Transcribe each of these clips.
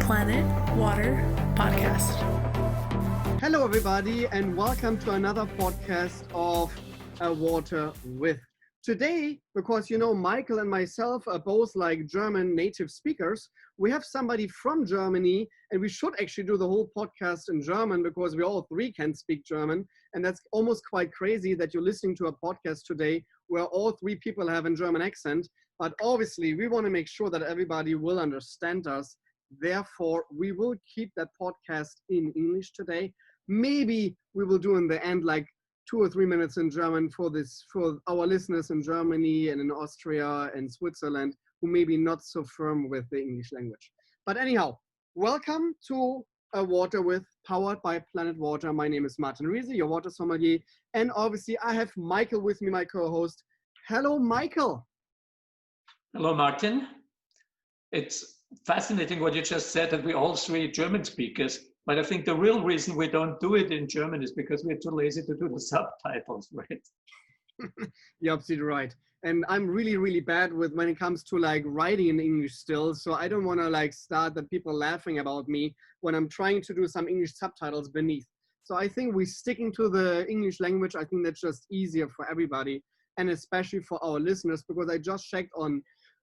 Planet Water Podcast. Hello, everybody, and welcome to another podcast of A Water With. Today, because you know, Michael and myself are both like German native speakers, we have somebody from Germany, and we should actually do the whole podcast in German because we all three can speak German. And that's almost quite crazy that you're listening to a podcast today where all three people have a German accent. But obviously, we want to make sure that everybody will understand us. Therefore, we will keep that podcast in English today. Maybe we will do in the end like 2 or 3 minutes in German for our listeners in Germany and in Austria and Switzerland who may be not so firm with the English language. But anyhow, welcome to A Water With, powered by Planet Water. My name is Martin Riese, your water sommelier. And obviously I have Michael with me, my co-host. Hello, Michael. Hello, Martin. It's fascinating what you just said, that we're all three German speakers. But I think the real reason we don't do it in German is because we're too lazy to do the subtitles, right? You're absolutely right. And I'm really, really bad with when it comes to like writing in English still. So I don't want to like start the people laughing about me when I'm trying to do some English subtitles beneath. So I think we're sticking to the English language. I think that's just easier for everybody and especially for our listeners, because I just checked on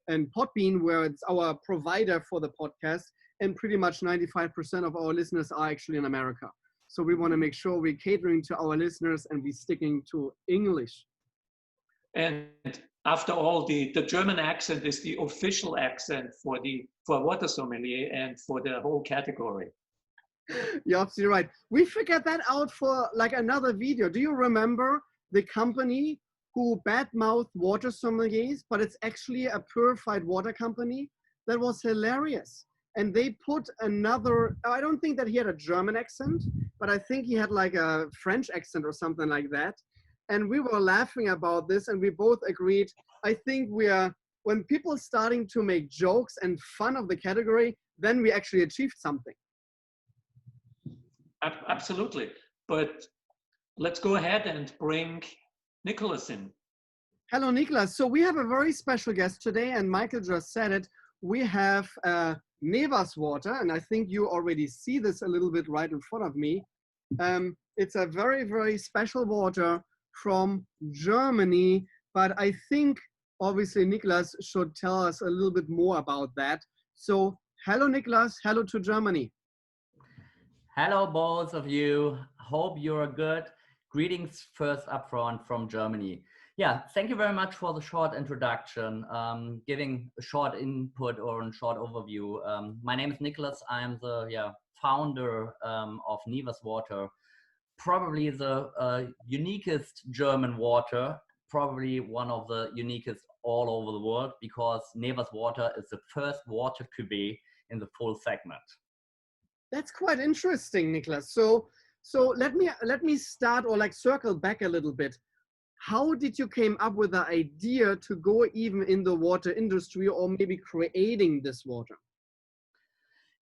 Podbean, where it's our provider for the podcast. And pretty much 95% of our listeners are actually in America. So we want to make sure we're catering to our listeners and we're sticking to English. And after all, the German accent is the official accent for water sommelier and for the whole category. You're absolutely right. We figured that out for like another video. Do you remember the company who badmouthed water sommeliers, but it's actually a purified water company? That was hilarious. And they put another, I don't think that he had a German accent, but I think he had like a French accent or something like that. And we were laughing about this and we both agreed, I think when people starting to make jokes and fun of the category, then we actually achieved something. Absolutely. But let's go ahead and bring Nicholas in. Hello, Nicholas. So we have a very special guest today, and Michael just said it. We have Nevas Water, and I think you already see this a little bit right in front of me. It's a very, very special water from Germany, but I think obviously Nicholas should tell us a little bit more about that. So hello, Nicholas. Hello to Germany. Hello, both of you. Hope you're good. Greetings first up front from Germany. Yeah, thank you very much for the short introduction, giving a short input or a short overview. My name is Nicholas. I'm the founder of Nevas Water, probably the uniquest German water, probably one of the uniquest all over the world, because Nevas Water is the first water cuvée in the full segment. That's quite interesting, Nicholas. So let me start or like circle back a little bit. How did you came up with the idea to go even in the water industry or maybe creating this water?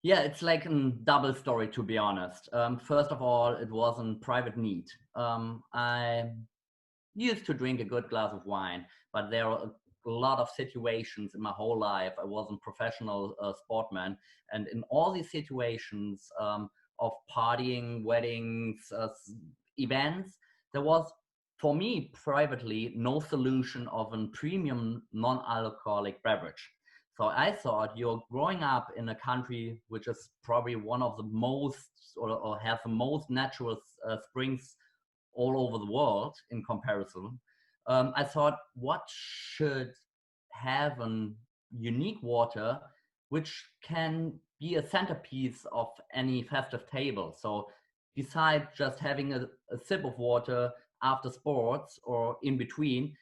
Yeah, it's like a double story, to be honest. First of all, it was a private need. I used to drink a good glass of wine, but there are a lot of situations in my whole life. I was a professional sportman, and in all these situations of partying, weddings, events, there was, for me privately, no solution of a premium non-alcoholic beverage. So I thought, you're growing up in a country which is probably one of the most or has the most natural springs all over the world in comparison. I thought, what should have a unique water which can be a centerpiece of any festive table? So besides just having a sip of water after sports or in between,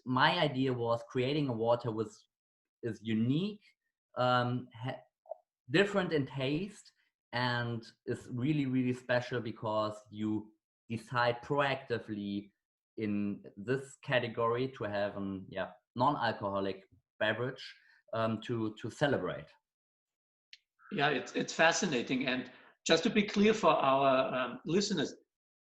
my idea was creating a water with is unique, different in taste, and is really, really special because you decide proactively in this category to have a non-alcoholic beverage to celebrate. Yeah, it's fascinating. And just to be clear for our listeners,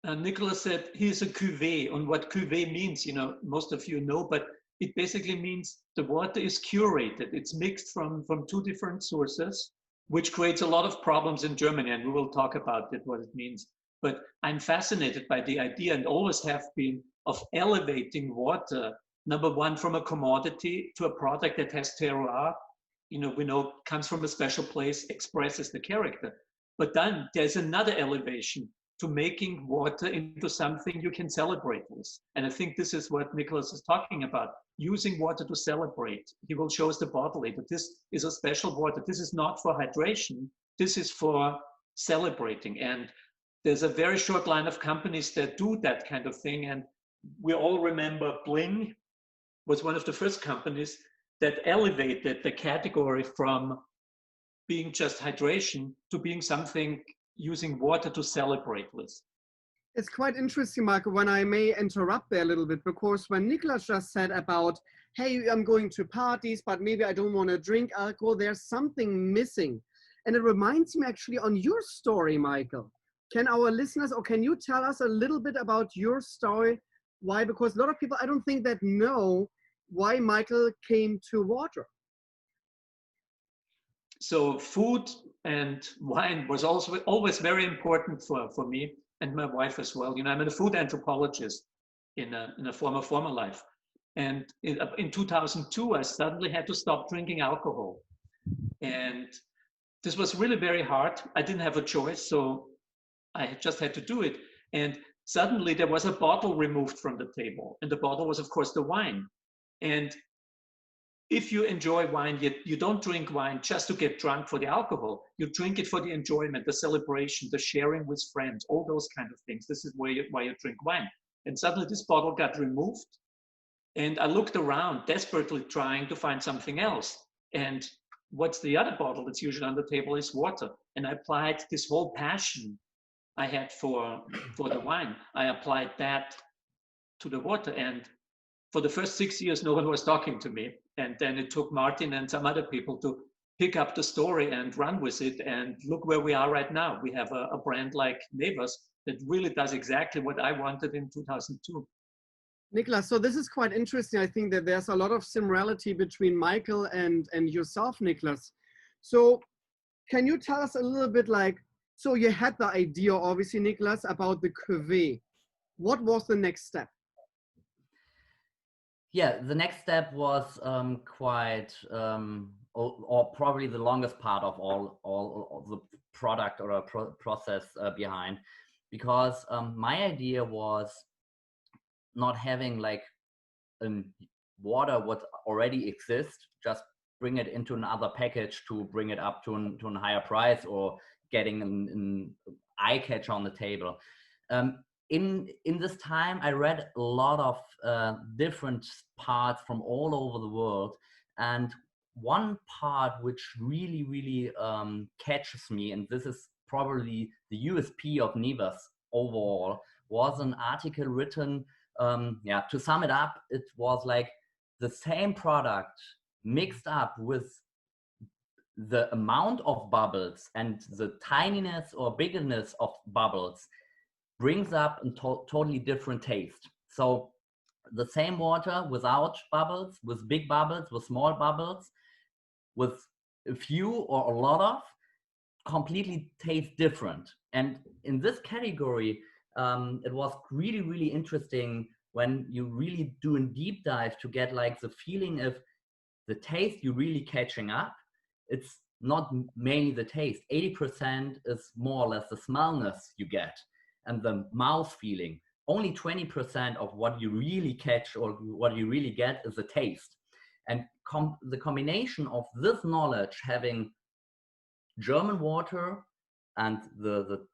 Nicholas said he's a cuvée, and what cuvée means, most of you know, but it basically means the water is curated. It's mixed from two different sources, which creates a lot of problems in Germany, and we will talk about it, what it means. But I'm fascinated by the idea, and always have been, of elevating water, number one, from a commodity to a product that has terroir. We know comes from a special place, expresses the character. But then there's another elevation to making water into something you can celebrate with. And I think this is what Nicholas is talking about, using water to celebrate. He will show us the bottle later. This is a special water. This is not for hydration. This is for celebrating. And there's a very short line of companies that do that kind of thing. And we all remember Bling was one of the first companies that elevated the category from being just hydration to being something using water to celebrate with. It's quite interesting, Michael, when I may interrupt there a little bit, because when Nicholas just said about, hey, I'm going to parties, but maybe I don't want to drink alcohol, there's something missing. And it reminds me actually on your story, Michael. Can our listeners, or can you tell us a little bit about your story? Why? Because a lot of people, I don't think that know why Michael came to water. So food and wine was also always very important for me and my wife as well. I'm a food anthropologist in a former life. And in 2002, I suddenly had to stop drinking alcohol. And this was really very hard. I didn't have a choice, so I just had to do it. And suddenly there was a bottle removed from the table. And the bottle was, of course, the wine. And if you enjoy wine, you don't drink wine just to get drunk for the alcohol. You drink it for the enjoyment, the celebration, the sharing with friends, all those kind of things. This is why you drink wine. And suddenly this bottle got removed. And I looked around, desperately trying to find something else. And what's the other bottle that's usually on the table is water. And I applied this whole passion I had for the wine. I applied that to the water. And for the first 6 years, no one was talking to me. And then it took Martin and some other people to pick up the story and run with it. And look where we are right now. We have a brand like Nevas that really does exactly what I wanted in 2002. Nicholas, so this is quite interesting. I think that there's a lot of similarity between Michael and yourself, Nicholas. So can you tell us a little bit so you had the idea, obviously, Nicholas, about the cuvée. What was the next step? Yeah, the next step was quite, or probably the longest part of all the product or process behind, because my idea was not having water what already exists, just bring it into another package to bring it up to a higher price, or getting an eye catch on the table. In this time, I read a lot of different parts from all over the world, and one part which really catches me, and this is probably the USP of Nevas overall, was an article written. To sum it up, it was like the same product mixed up with the amount of bubbles and the tininess or bigness of bubbles brings up a totally different taste. So the same water without bubbles, with big bubbles, with small bubbles, with a few or a lot of, completely tastes different. And in this category, it was really interesting when you really do a deep dive to get the feeling of the taste you're really catching up. It's not mainly the taste. 80% is more or less the smellness you get and the mouth feeling. Only 20% of what you really catch or what you really get is the taste. And the combination of this knowledge, having German water and the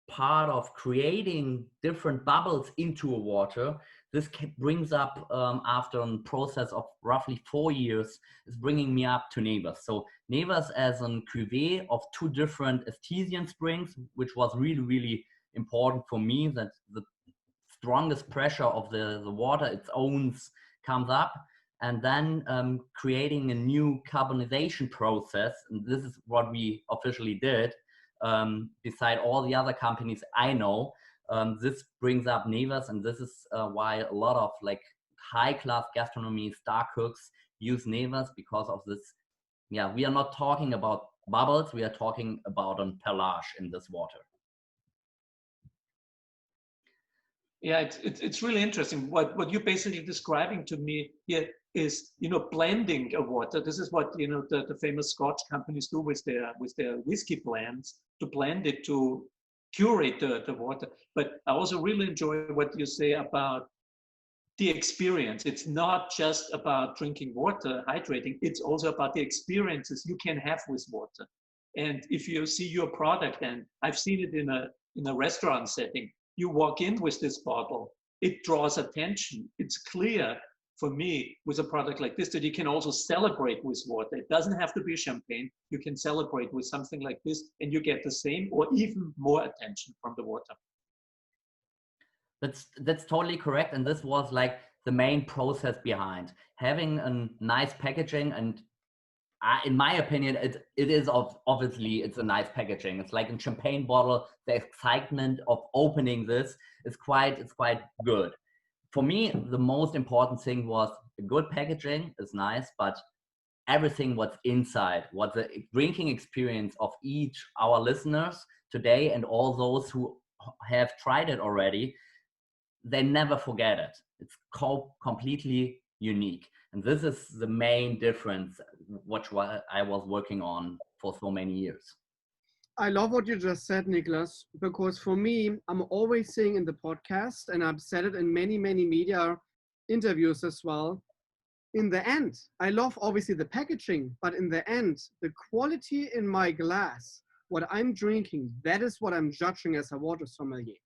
part of creating different bubbles into a water, this brings up, after a process of roughly 4 years, is bringing me up to Nevas. So Nevas as a cuvée of 2 different Estesian springs, which was really important for me, that the strongest pressure of the water its owns comes up, and then creating a new carbonization process. And this is what we officially did. Beside all the other companies I know, this brings up Nevas, and this is why a lot of high-class gastronomy star cooks use Nevas, because of this. Yeah, we are not talking about bubbles, we are talking about a perlage in this water. Yeah, it's really interesting. What you're basically describing to me here is, blending a water. This is what, the famous Scotch companies do with their whiskey blends, to blend it to curate the water. But I also really enjoy what you say about the experience. It's not just about drinking water, hydrating. It's also about the experiences you can have with water. And if you see your product, and I've seen it in a restaurant setting, you walk in with this bottle, it draws attention. It's clear for me with a product like this that you can also celebrate with water. It doesn't have to be champagne. You can celebrate with something like this, and you get the same or even more attention from the water. That's totally correct. And this was like the main process behind having a nice packaging. And in my opinion, it is obviously it's a nice packaging. It's like a champagne bottle. The excitement of opening this is quite good. For me, the most important thing was a good packaging is nice, but everything what's inside, what the drinking experience of each our listeners today and all those who have tried it already, they never forget it. It's completely unique. And this is the main difference, what I was working on for so many years. I love what you just said, Nicholas, because for me, I'm always saying in the podcast, and I've said it in many, many media interviews as well, in the end, I love obviously the packaging, but in the end, the quality in my glass, what I'm drinking, that is what I'm judging as a water sommelier.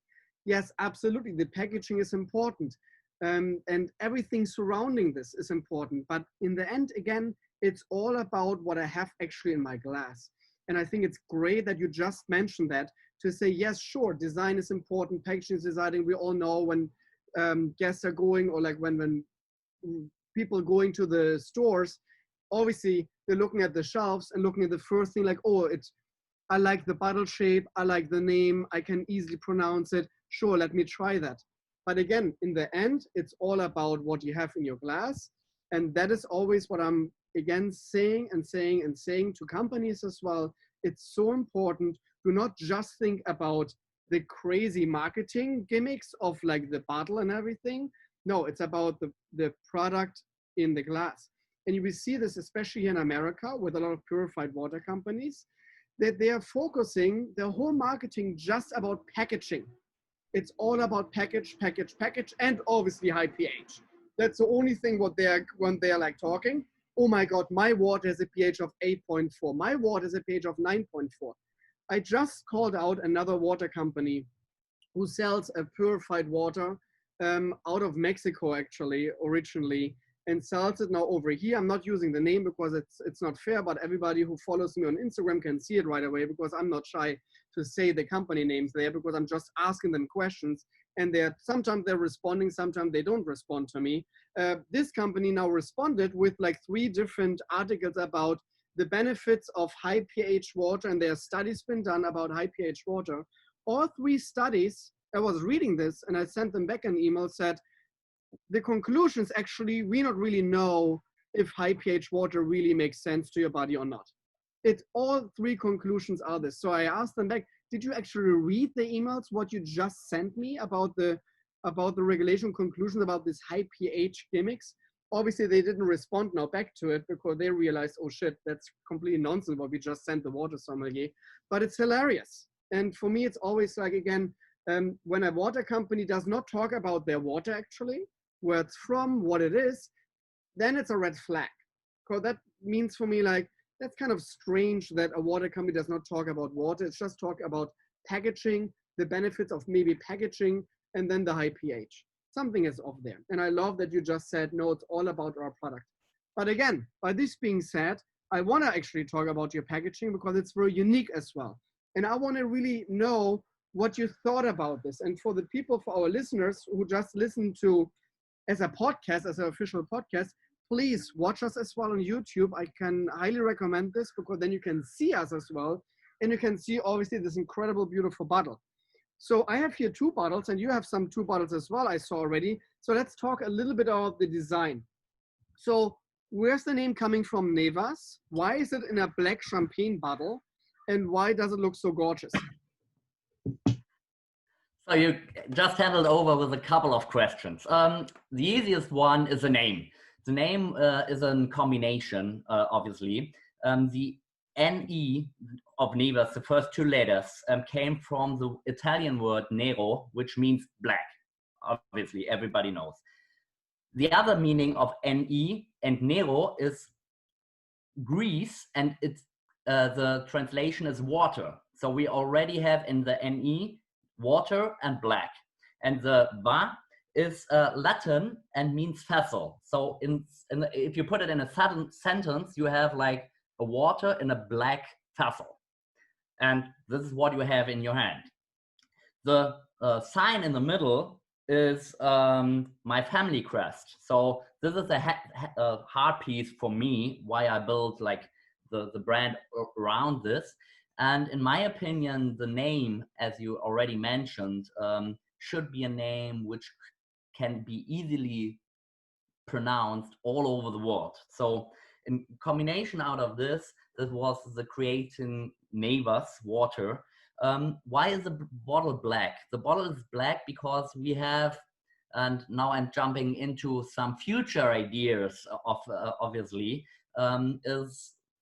Yes, absolutely, the packaging is important, and everything surrounding this is important, but in the end, again, it's all about what I have actually in my glass. And I think it's great that you just mentioned that, to say, yes, sure, design is important, packaging is deciding. We all know when guests are going, or like when people going to the stores, obviously they're looking at the shelves and looking at the first thing like, oh, I like the bottle shape, I like the name, I can easily pronounce it. Sure, let me try that. But again, in the end, it's all about what you have in your glass. And that is always what I'm again saying to companies as well. It's so important to not just think about the crazy marketing gimmicks of like the bottle and everything. No, it's about the product in the glass. And you will see this especially in America with a lot of purified water companies, that they are focusing their whole marketing just about packaging. It's all about package, and obviously high pH. That's the only thing when they're like talking. Oh my God, my water has a pH of 8.4. My water has a pH of 9.4. I just called out another water company who sells a purified water out of Mexico, actually, originally, and sells it now over here. I'm not using the name because it's not fair, but everybody who follows me on Instagram can see it right away, because I'm not shy to say the company names there, because I'm just asking them questions, and sometimes they're responding, sometimes they don't respond to me. This company now responded with like 3 different articles about the benefits of high pH water, and there are studies been done about high pH water. All 3 studies, I was reading this and I sent them back an email, said the conclusions actually, we not really know if high pH water really makes sense to your body or not. All 3 conclusions are this. So I asked them back, did you actually read the emails, what you just sent me about the regulation conclusions about this high pH gimmicks? Obviously they didn't respond now back to it, because they realized, oh shit, that's completely nonsense what we just sent the water sommelier. But it's hilarious. And for me, it's always like, again, when a water company does not talk about their water actually, where it's from, what it is, then it's a red flag. Because that means for me, like, that's kind of strange that a water company does not talk about water. It's just talk about packaging, the benefits of maybe packaging, and then the high pH. Something is off there. And I love that you just said, no, it's all about our product. But again, by this being said, I want to actually talk about your packaging, because it's very unique as well. And I want to really know what you thought about this. And for the people, for our listeners who just listen to as a podcast, as an official podcast, please watch us as well on YouTube. I can highly recommend this, because then you can see us as well. And you can see obviously this incredible, beautiful bottle. So I have here 2 bottles, and you have some 2 bottles as well, I saw already. So let's talk a little bit about the design. So where's the name coming from, Nevas? Why is it in a black champagne bottle? And why does it look so gorgeous? So you just handled over with a couple of questions. The easiest one is the name. The name is a combination, obviously. The NE of Nevas, the first two letters, came from the Italian word Nero, which means black. Obviously, everybody knows. The other meaning of NE and Nero is grease, and it's the translation is water. So we already have in the NE water and black, and the va is Latin and means vessel. So if you put it in a sentence, you have like a water in a black vessel, and this is what you have in your hand. The sign in the middle is my family crest. So this is a hard piece for me, why I built like the brand around this. And in my opinion, the name, as you already mentioned, should be a name which can be easily pronounced all over the world. So in combination out of this was the creating Nevas Water. Why is the bottle black? The bottle is black because we have, and now I'm jumping into some future ideas of obviously,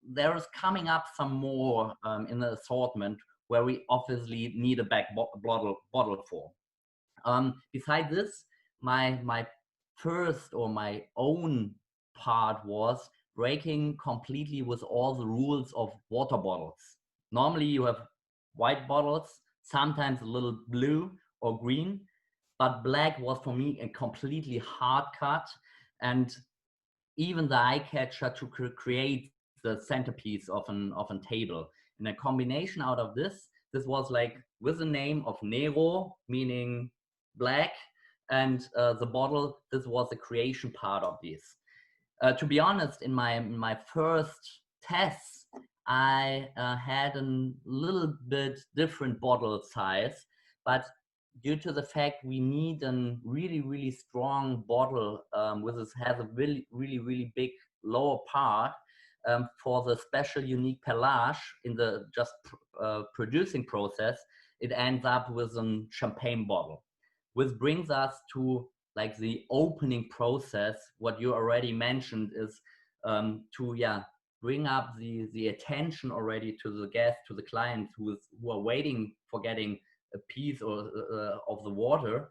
there is coming up some more in the assortment where we obviously need a back bottle for. Besides this, my first or my own part was breaking completely with all the rules of water bottles. Normally you have white bottles, sometimes a little blue or green, but black was for me a completely hard cut, and even the eye catcher to create the centerpiece of a table. And a combination out of this was like with the name of Nero, meaning black, and the bottle, this was the creation part of this. To be honest, in my first tests, I had a little bit different bottle size, but due to the fact we need a really, really strong bottle with this has a really, really, really big lower part for the special unique pelage in the just producing process, it ends up with a champagne bottle, which brings us to like the opening process. What you already mentioned is to bring up the attention already to the guest, to the client who are waiting for getting a piece of the water.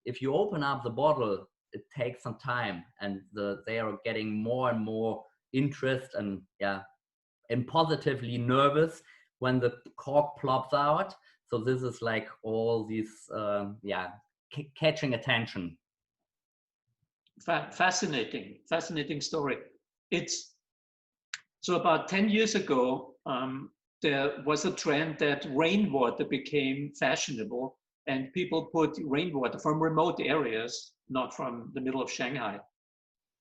If you open up the bottle, it takes some time, and they are getting more and more interest and positively nervous when the cork plops out. So this is like all these catching attention. Fascinating story. It's so about 10 years ago, there was a trend that rainwater became fashionable, and people put rainwater from remote areas, not from the middle of Shanghai,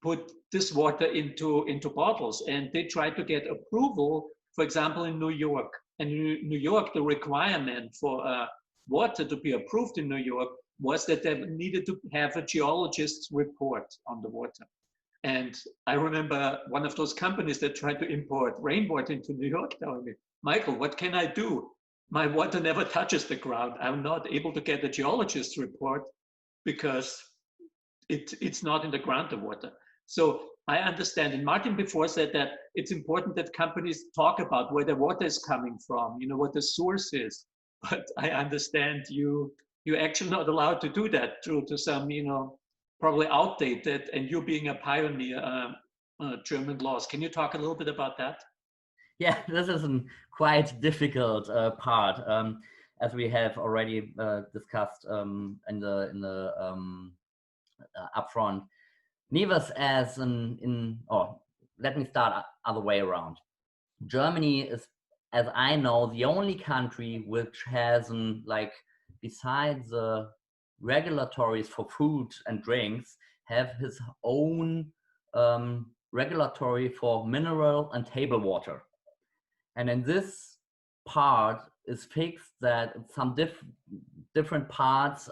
put this water into bottles, and they tried to get approval, for example, in New York. And in New York, the requirement for water to be approved in New York was that they needed to have a geologist's report on the water. And I remember one of those companies that tried to import rainwater into New York telling me, Michael, what can I do? My water never touches the ground. I'm not able to get a geologist's report because it's not in the ground, the water. So I understand, and Martin before said that it's important that companies talk about where the water is coming from, what the source is. But I understand you're actually not allowed to do that due to some, probably outdated, and you being a pioneer, German laws. Can you talk a little bit about that? Yeah, this is a quite difficult part, as we have already discussed in the upfront. Nevas let me start other way around. Germany is, as I know, the only country which has besides the regulatories for food and drinks, have his own regulatory for mineral and table water. And in this part is fixed that some different parts,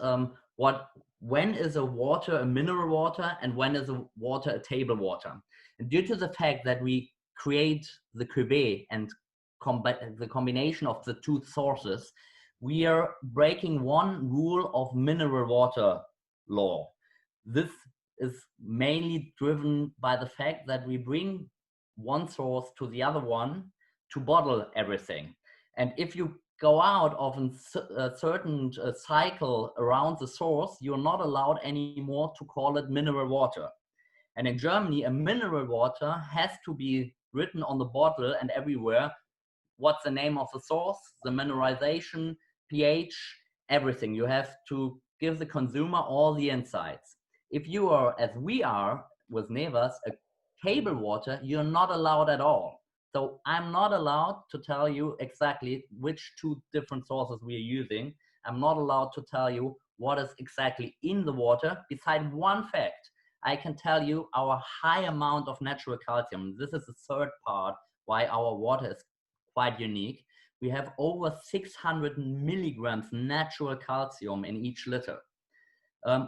when is a water a mineral water and when is a water a table water. And due to the fact that we create the cuvée and the combination of the two sources, we are breaking one rule of mineral water law. This is mainly driven by the fact that we bring one source to the other one to bottle everything. And if you go out of a certain cycle around the source, you're not allowed anymore to call it mineral water. And in Germany, a mineral water has to be written on the bottle and everywhere. What's the name of the source, the mineralization, pH, everything. You have to give the consumer all the insights. If you are, as we are with Nevas, a table water, you're not allowed at all. So I'm not allowed to tell you exactly which two different sources we are using. I'm not allowed to tell you what is exactly in the water, beside one fact. I can tell you our high amount of natural calcium. This is the third part why our water is quite unique. We have over 600 milligrams natural calcium in each liter.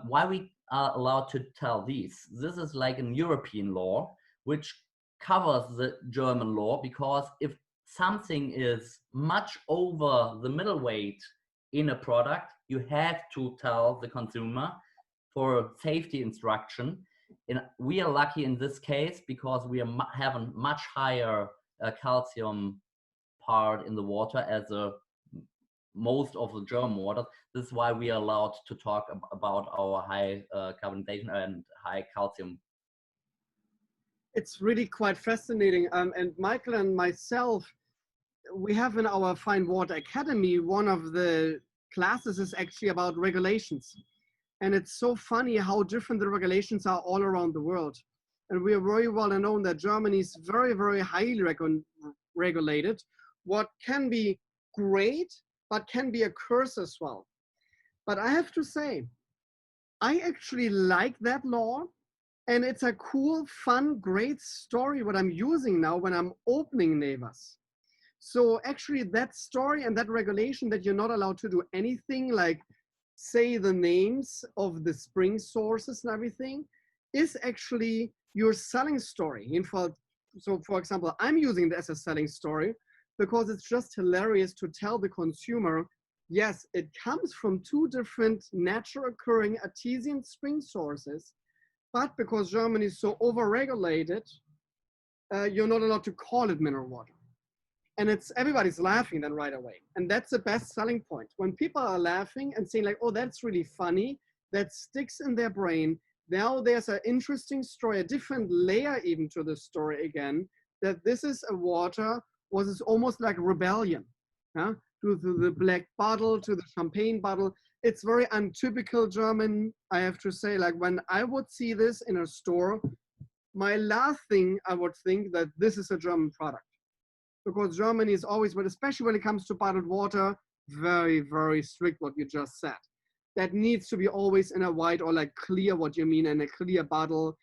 Why we are allowed to tell these? This is like an European law, which covers the German law, because if something is much over the middle weight in a product, you have to tell the consumer for safety instruction. And we are lucky in this case because we are having much higher calcium part in the water as most of the German water. This is why we are allowed to talk about our high carbonization and high calcium. It's really quite fascinating. And Michael and myself, we have in our Fine Water Academy, one of the classes is actually about regulations. And it's so funny how different the regulations are all around the world. And we are very well known that Germany is very, very highly regulated, what can be great, but can be a curse as well. But I have to say, I actually like that law. And it's a cool, fun, great story what I'm using now when I'm opening Nevas. So actually that story and that regulation that you're not allowed to do anything like say the names of the spring sources and everything is actually your selling story. So for example, I'm using this as a selling story because it's just hilarious to tell the consumer, yes, it comes from two different natural occurring artesian spring sources, but because Germany is so over-regulated, you're not allowed to call it mineral water. And everybody's laughing then right away. And that's the best selling point. When people are laughing and saying like, oh, that's really funny, that sticks in their brain. Now there's an interesting story, a different layer even to the story again, that this is a water was almost like rebellion, to the black bottle, to the champagne bottle. It's very untypical German, I have to say. Like when I would see this in a store, my last thing I would think that this is a German product. Because Germany is always, but especially when it comes to bottled water, very, very strict what you just said. That needs to be always in a white or like clear, what you mean, in a clear bottle.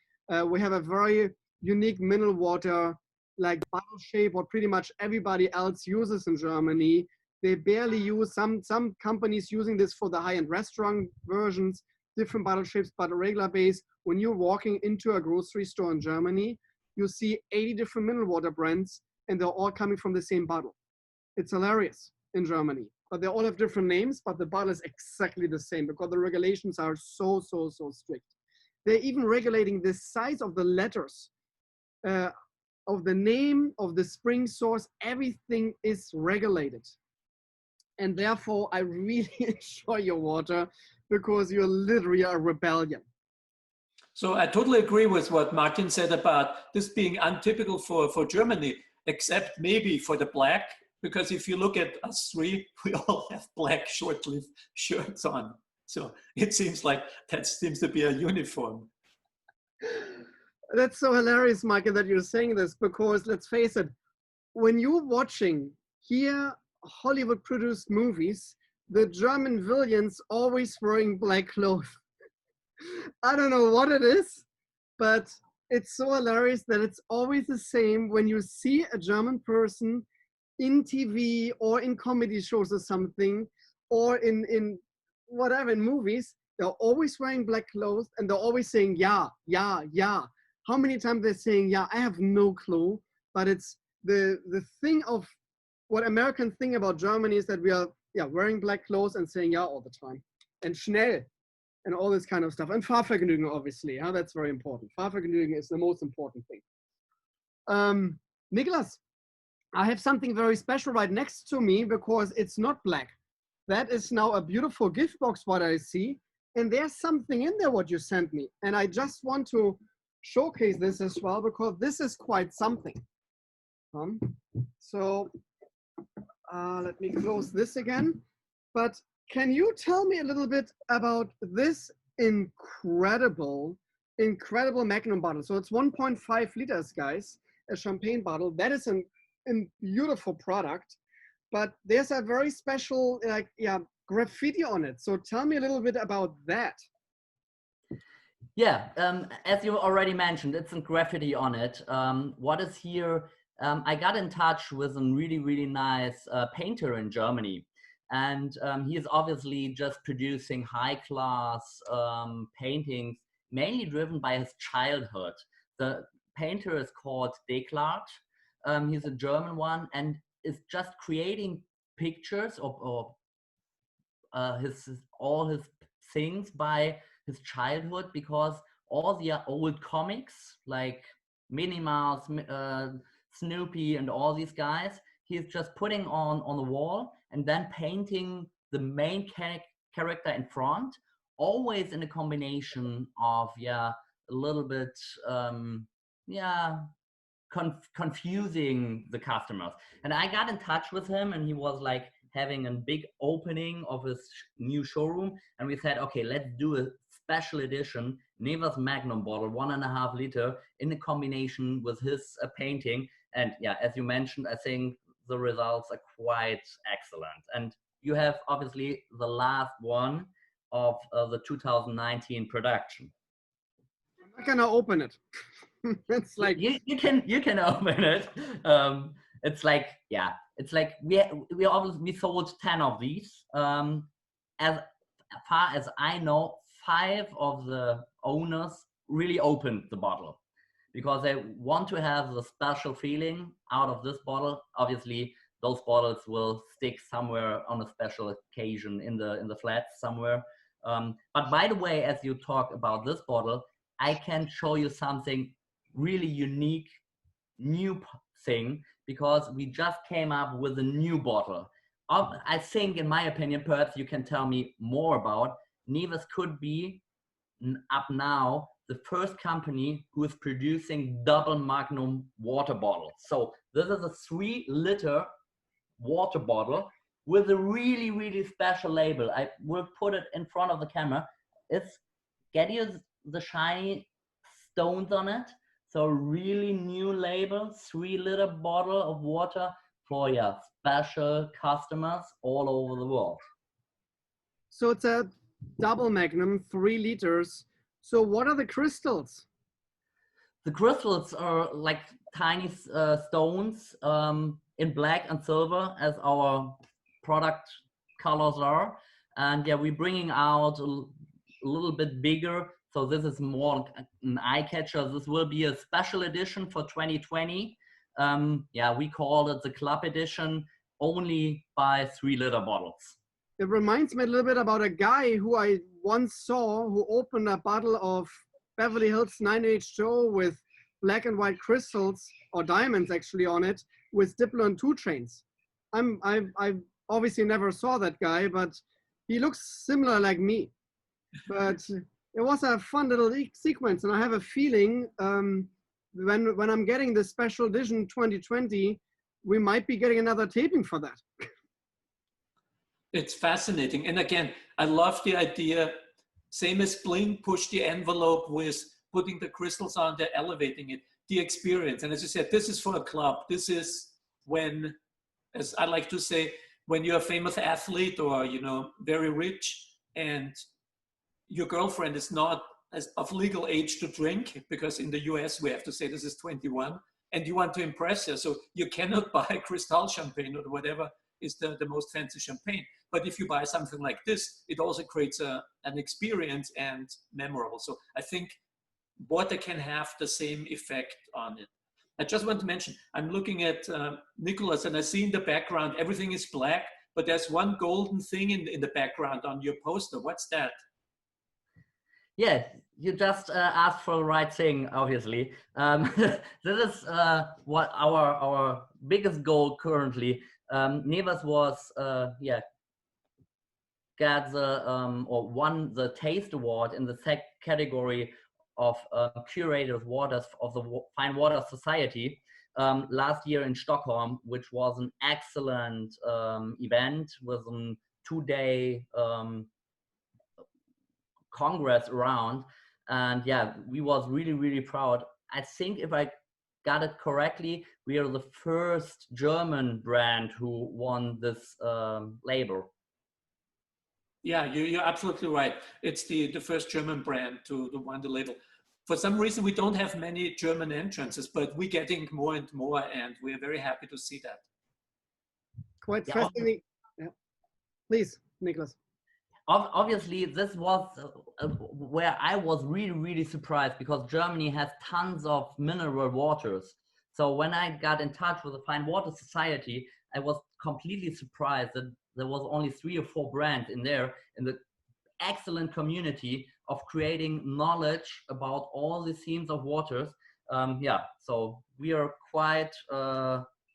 We have a very unique mineral water, like bottle shape, what pretty much everybody else uses in Germany. They barely use, some companies using this for the high-end restaurant versions, different bottle shapes, but a regular base. When you're walking into a grocery store in Germany, you see 80 different mineral water brands, and they're all coming from the same bottle. It's hilarious in Germany, but they all have different names, but the bottle is exactly the same because the regulations are so strict. They're even regulating the size of the letters, of the name of the spring source. Everything is regulated. And therefore, I really enjoy your water because you're literally a rebellion. So I totally agree with what Martin said about this being untypical for Germany, except maybe for the black, because if you look at us three, we all have black short-sleeve shirts on. So it seems like that seems to be a uniform. That's so hilarious, Michael, that you're saying this, because let's face it, when you're watching here Hollywood-produced movies, the German villains always wearing black clothes. I don't know what it is, but it's so hilarious that it's always the same when you see a German person in TV or in comedy shows or something, or in whatever, in movies, they're always wearing black clothes and they're always saying, yeah, yeah, yeah. how many times they're saying, yeah, I have no clue, but it's the thing of what Americans think about Germany is that we are wearing black clothes and saying yeah all the time. And schnell and all this kind of stuff. And Fahrvergnügen, obviously. That's very important. Fahrvergnügen is the most important thing. Nicholas, I have something very special right next to me because it's not black. That is now a beautiful gift box, what I see. And there's something in there what you sent me. And I just want to showcase this as well because this is quite something. So let me close this again. But can you tell me a little bit about this incredible Magnum bottle? So it's 1.5 liters, guys, a champagne bottle. That is a beautiful product, but there's a very special graffiti on it. So tell me a little bit about that. Yeah, as you already mentioned, it's a graffiti on it. What is here? I got in touch with a really, really nice painter in Germany. And he is obviously just producing high-class paintings, mainly driven by his childhood. The painter is called Declart. He's a German one and is just creating pictures of all his things by his childhood, because all the old comics like Minnie Mouse, Snoopy and all these guys, he's just putting on the wall and then painting the main character in front, always in a combination of a little bit confusing the customers. And I got in touch with him, and he was like having a big opening of his new showroom, and we said, okay, let's do a special edition Nevas Magnum bottle, 1.5 liter, in a combination with his painting. And yeah, as you mentioned, I think the results are quite excellent. And you have obviously the last one of the 2019 production. I'm not gonna open it. It's like you can open it. It's like we sold 10 of these. As far as I know, 5 of the owners really opened the bottle because they want to have the special feeling out of this bottle. Obviously, those bottles will stick somewhere on a special occasion in the flats somewhere. But by the way, as you talk about this bottle, I can show you something really unique, new thing, because we just came up with a new bottle. I think, in my opinion, perhaps you can tell me more about, Nevas could be up now the first company who is producing double Magnum water bottles. So this is a 3-liter water bottle with a really, really special label. I will put it in front of the camera. It's get you the shiny stones on it. So really new label, 3-liter bottle of water for your special customers all over the world. So it's a double Magnum, 3 liters. So what are the crystals? The crystals are like tiny stones in black and silver, as our product colors are. And yeah, we're bringing out a little bit bigger. So this is more an eye catcher. This will be a special edition for 2020. We call it the club edition, only by 3-liter bottles. It reminds me a little bit about a guy who I once saw who opened a bottle of Beverly Hills 9H2O with black and white crystals, or diamonds actually, on it, with Diplo and 2 Chainz. I obviously never saw that guy, but he looks similar like me. But it was a fun little sequence, and I have a feeling when I'm getting the special edition 2020, we might be getting another taping for that. It's fascinating. And again, I love the idea, same as Bling, push the envelope with putting the crystals on there, elevating it, the experience. And as you said, this is for a club. This is when, as I like to say, when you're a famous athlete or, very rich, and your girlfriend is not of legal age to drink, because in the US we have to say this is 21, and you want to impress her. So you cannot buy Cristal champagne or whatever is the most fancy champagne. But if you buy something like this, it also creates an experience and memorable. So I think water can have the same effect on it. I just want to mention, I'm looking at Nicholas, and I see in the background, everything is black, but there's one golden thing in the background on your poster. What's that? Yeah, you just asked for the right thing, obviously. This is what our biggest goal currently. Nevas was, got the, or won the Taste Award in the category of curated waters of the Fine Water Society last year in Stockholm, which was an excellent event with a 2-day congress around. And yeah, we was really proud. I think if I got it correctly, we are the first German brand who won this label. Yeah, you're absolutely right. It's the first German brand to win the label. For some reason, we don't have many German entrances, but we're getting more and more, and we're very happy to see that. Quite fascinating. Yeah. Please, Nicholas. Obviously, this was where I was really surprised, because Germany has tons of mineral waters. So when I got in touch with the Fine Water Society, I was completely surprised that there was only 3 or 4 brands in there, in the excellent community of creating knowledge about all the themes of waters. Yeah, so we are quite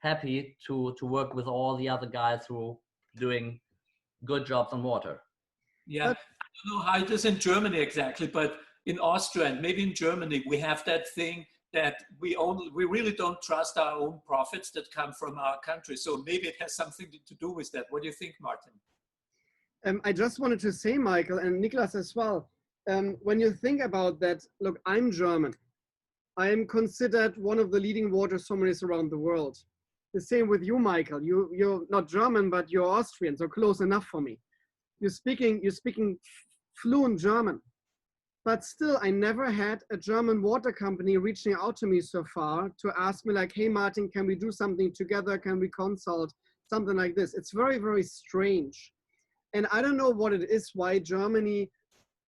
happy to work with all the other guys who are doing good jobs on water. Yeah, I don't know how it is in Germany exactly, but in Austria and maybe in Germany, we have that thing that we really don't trust our own profits that come from our country. So maybe it has something to do with that. What do you think, Martin? I just wanted to say, Michael, and Nicholas as well, when you think about that, look, I'm German. I am considered one of the leading water sommeliers around the world. The same with you, Michael. You're not German, but you're Austrian, so close enough for me. You're speaking fluent German. But still, I never had a German water company reaching out to me so far to ask me like, hey, Martin, can we do something together? Can we consult? Something like this. It's very strange. And I don't know what it is, why Germany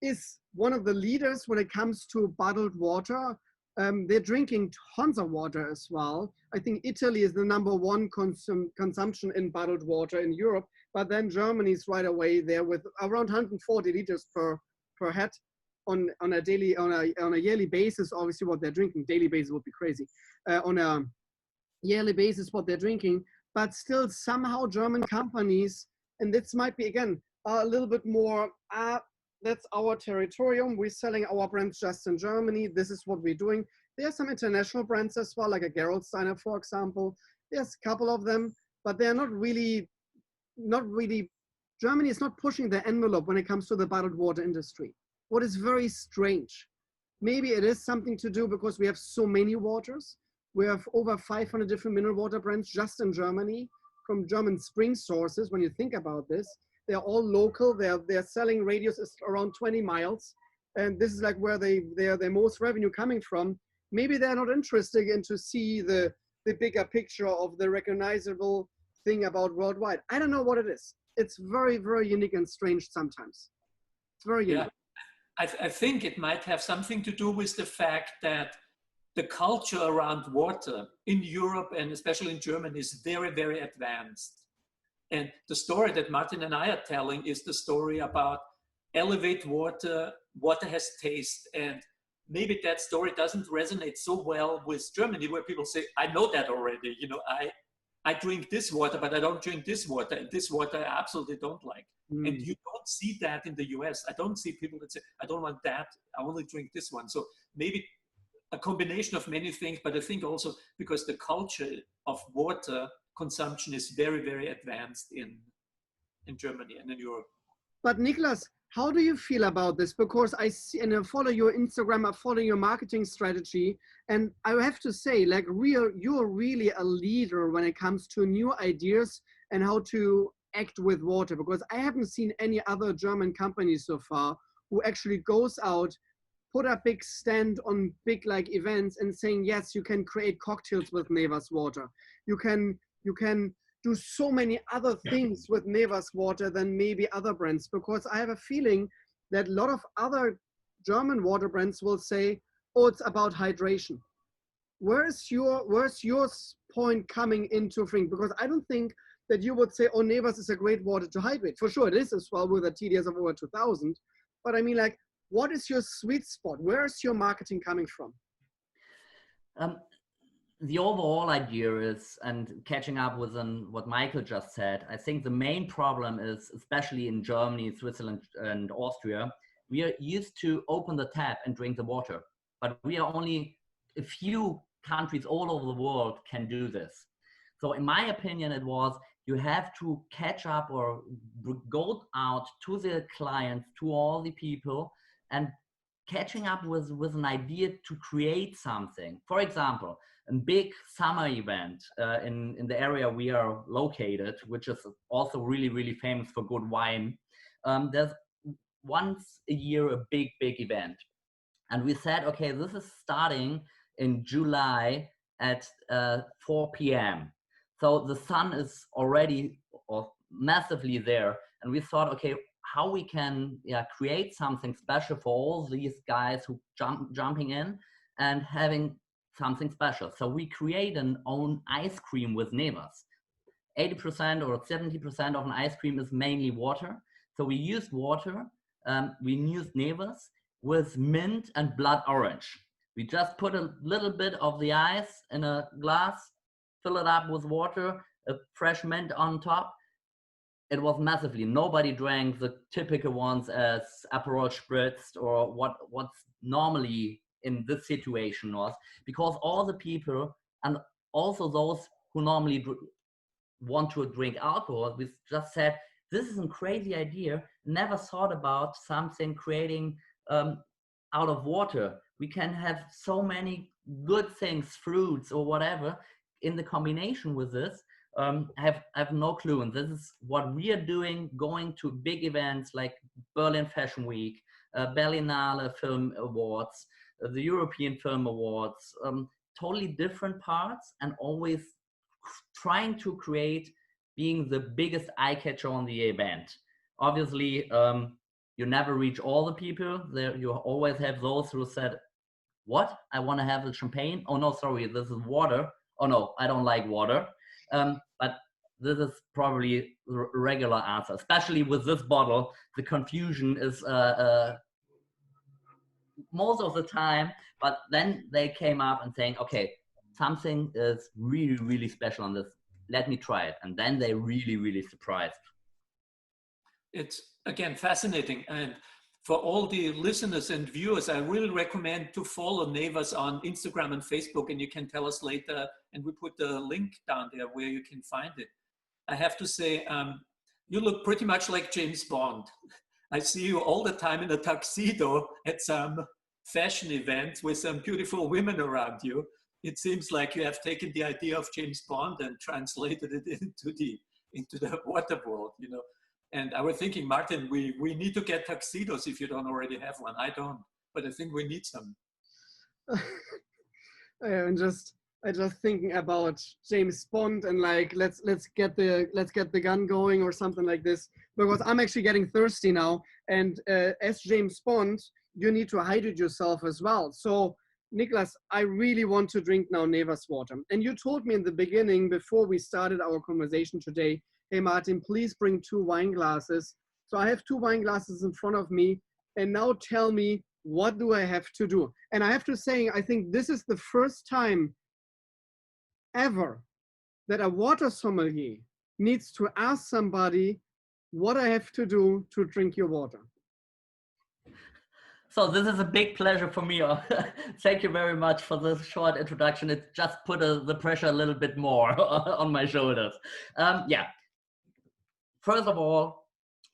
is one of the leaders when it comes to bottled water. They're drinking tons of water as well. I think Italy is the #1 consumption in bottled water in Europe, but then Germany's right away there with around 140 liters per head on a yearly basis. Obviously, what they're drinking, daily basis would be crazy. On a yearly basis, what they're drinking, but still somehow German companies, and this might be again a little bit more. That's our territorium. We're selling our brands just in Germany. This is what we're doing. There are some international brands as well, like a Gerolsteiner, for example. There's a couple of them, but they're not really. Germany is not pushing the envelope when it comes to the bottled water industry. What is very strange. Maybe it is something to do because we have so many waters. We have over 500 different mineral water brands just in Germany from German spring sources. When you think about this, they're all local. Their selling radius is around 20 miles. And this is like where their most revenue coming from. Maybe they're not interested in to see the bigger picture of the recognizable thing about worldwide. I don't know what it is. It's very unique and strange sometimes. It's very unique. Yeah. I think it might have something to do with the fact that the culture around water in Europe and especially in Germany is very advanced. And the story that Martin and I are telling is the story about elevate water, water has taste. And maybe that story doesn't resonate so well with Germany, where people say, I know that already. You know, I drink this water, but I don't drink this water. And this water I absolutely don't like. And you don't see that in the US. I don't see people that say, I don't want that. I only drink this one. So maybe a combination of many things, but I think also because the culture of water consumption is very advanced in Germany and in Europe. But Nicholas, how do you feel about this? Because I see and I follow your Instagram, I follow your marketing strategy, and I have to say, like, you're really a leader when it comes to new ideas and how to act with water. Because I haven't seen any other German company so far who actually goes out, put a big stand on big like events and saying, yes, you can create cocktails with Nevas Water. You can do so many other things with Nevas Water than maybe other brands, because I have a feeling that a lot of other German water brands will say, or it's about hydration? Where's your point coming into thing? Because I don't think that you would say, oh, Nevas is a great water to hydrate. For sure it is as well with a TDS of over 2000. But I mean, like, what is your sweet spot? Where is your marketing coming from? The overall idea is, and catching up with what Michael just said, I think the main problem is, especially in Germany, Switzerland, and Austria, we are used to open the tap and drink the water. But we are only a few countries all over the world can do this. So in my opinion, it was, you have to catch up or go out to the clients, to all the people, and catching up with an idea to create something. For example, a big summer event in the area we are located, which is also really, really famous for good wine. There's once a year a big event. And we said, okay, this is starting in July at 4 p.m. So the sun is already massively there. And we thought, okay, how we can create something special for all these guys who jumping in and having something special. So we create an own ice cream with Nevas. 80% or 70% of an ice cream is mainly water. So we used water, we used Nevas with mint and blood orange. We just put a little bit of the ice in a glass, fill it up with water, a fresh mint on top. It was massively, nobody drank the typical ones as Aperol Spritz or what's normally in this situation was, because all the people and also those who normally want to drink alcohol, we just said, this is a crazy idea, never thought about something creating out of water. We can have so many good things, fruits or whatever, in the combination with this. I have no clue, and this is what we are doing, going to big events like Berlin Fashion Week, Berlinale Film Awards, the European Film Awards, totally different parts, and always trying to create being the biggest eye catcher on the event. Obviously, you never reach all the people. There, you always have those who said, what? I want to have the champagne. Oh no, sorry, this is water. Oh no, I don't like water. But this is probably the regular answer, especially with this bottle. The confusion is most of the time, but then they came up and saying, okay, something is really, really special on this. Let me try it. And then they really, really surprised. It's, again, fascinating. And for all the listeners and viewers, I really recommend to follow Nevas on Instagram and Facebook, and you can tell us later, and we put the link down there where you can find it. I have to say, you look pretty much like James Bond. I see you all the time in a tuxedo at some fashion event with some beautiful women around you. It seems like you have taken the idea of James Bond and translated it into the water world, you know. And I was thinking, Martin, we need to get tuxedos if you don't already have one. I don't, but I think we need some. I'm just thinking about James Bond and like let's get the gun going or something like this, because I'm actually getting thirsty now. And as James Bond, you need to hydrate yourself as well. So Nicholas, I really want to drink now Nevas water. And you told me in the beginning, before we started our conversation today, hey Martin, please bring 2 wine glasses. So I have 2 wine glasses in front of me, and now tell me, what do I have to do? And I have to say, I think this is the first time ever that a water sommelier needs to ask somebody what I have to do to drink your water. So this is a big pleasure for me. Thank you very much for this short introduction. It just put the pressure a little bit more on my shoulders. Yeah. First of all,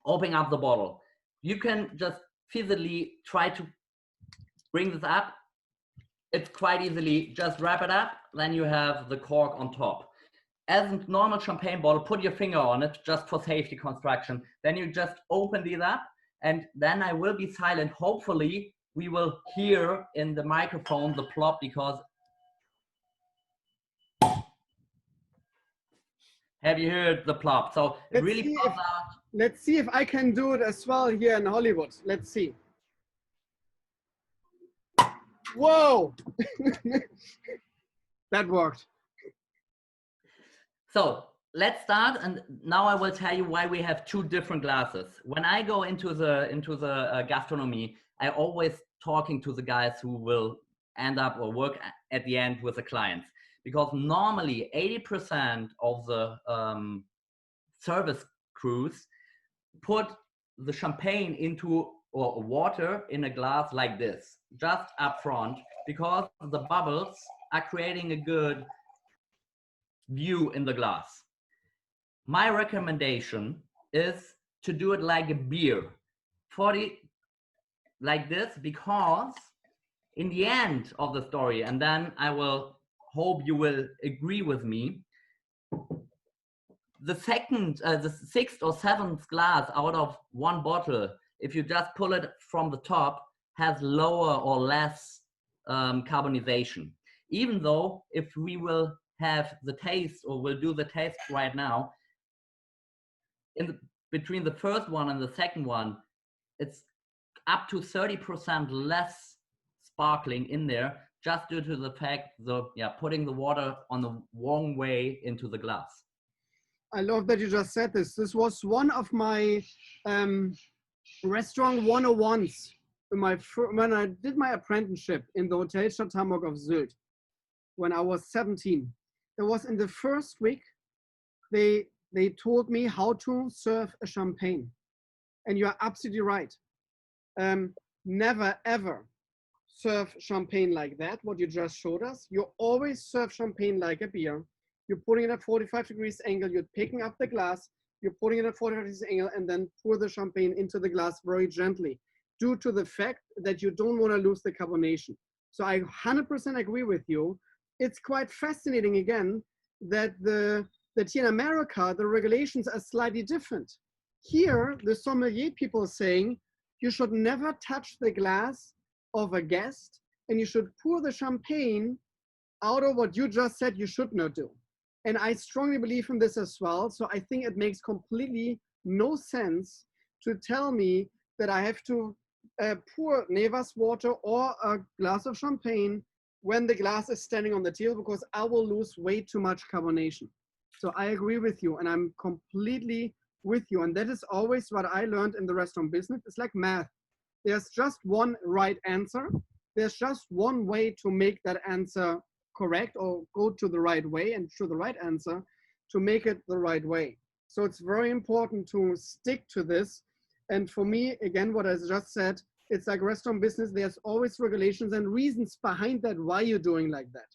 opening up the bottle. You can just physically try to bring this up. It's quite easily, just wrap it up, then you have the cork on top. As a normal champagne bottle, put your finger on it just for safety construction. Then you just open it up, and then I will be silent. Hopefully we will hear in the microphone the plop, because have you heard the plop? So it really pops out. Let's see if I can do it as well here in Hollywood. Let's see. Whoa! That worked. So let's start, and now I will tell you why we have two different glasses. When I go into the gastronomy, I always talking to the guys who will end up or work at the end with the clients, because normally 80% of the service crews put the champagne into or water in a glass like this, just up front, because the bubbles are creating a good view in the glass. My recommendation is to do it like a beer, 40 like this, because in the end of the story, and then I will hope you will agree with me, the sixth or seventh glass out of one bottle, if you just pull it from the top, has lower or less carbonization. Even though if we will have the taste, or we'll do the taste right now, between the first one and the second one, it's up to 30% less sparkling in there, just due to the fact putting the water on the wrong way into the glass. I love that you just said this. This was one of my restaurant 101s when I did my apprenticeship in the Hotel Stadthamburg of Sylt when I was 17. It was in the first week, they told me how to serve a champagne. And you are absolutely right. Never ever serve champagne like that, what you just showed us. You always serve champagne like a beer. You're putting it at 45 degrees angle, you're picking up the glass, you're putting it at 45 degrees angle, and then pour the champagne into the glass very gently, due to the fact that you don't want to lose the carbonation. So I 100% agree with you. It's quite fascinating again that here in America, the regulations are slightly different. Here, the sommelier people are saying you should never touch the glass of a guest, and you should pour the champagne out of what you just said you should not do. And I strongly believe in this as well. So I think it makes completely no sense to tell me that I have to pour Nevas water or a glass of champagne when the glass is standing on the table, because I will lose way too much carbonation. So I agree with you, and I'm completely with you. And that is always what I learned in the restaurant business. It's like math. There's just one right answer. There's just one way to make that answer correct, or go to the right way and to the right answer to make it the right way. So it's very important to stick to this. And for me, again, what I just said, it's like restaurant business. There's always regulations and reasons behind that, why you're doing like that.